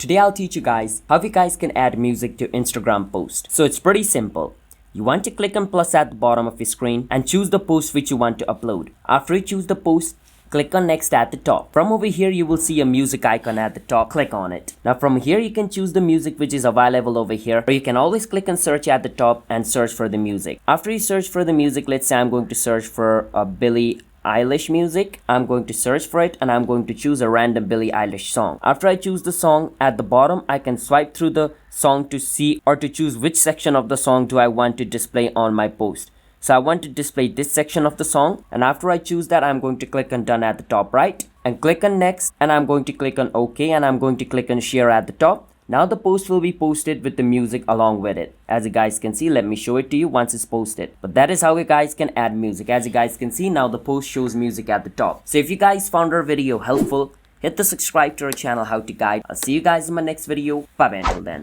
Today I'll teach you guys how you guys can add music to Instagram post. So it's pretty simple. You want to click on plus at the bottom of your screen and choose the post which you want to upload. After you choose the post, click on next at the top. From over here you will see a music icon at the top. Click on it. Now from here you can choose the music which is available over here, or you can always click on search at the top and search for the music. After you search for the music, let's say I'm going to search for a Billie Eilish music. I'm going to search for it and I'm going to choose a random Billie Eilish song. After I choose the song, at the bottom I can swipe through the song to see or to choose which section of the song do I want to display on my post. So I want to display this section of the song, and after I choose that, I'm going to click on done at the top right and click on next, and I'm going to click on OK, and I'm going to click on share at the top. Now the post will be posted with the music along with it. As you guys can see, let me show it to you once it's posted. But that is how you guys can add music. As you guys can see, now the post shows music at the top. So if you guys found our video helpful, hit the subscribe to our channel How to Guide. I'll see you guys in my next video. Bye bye until then.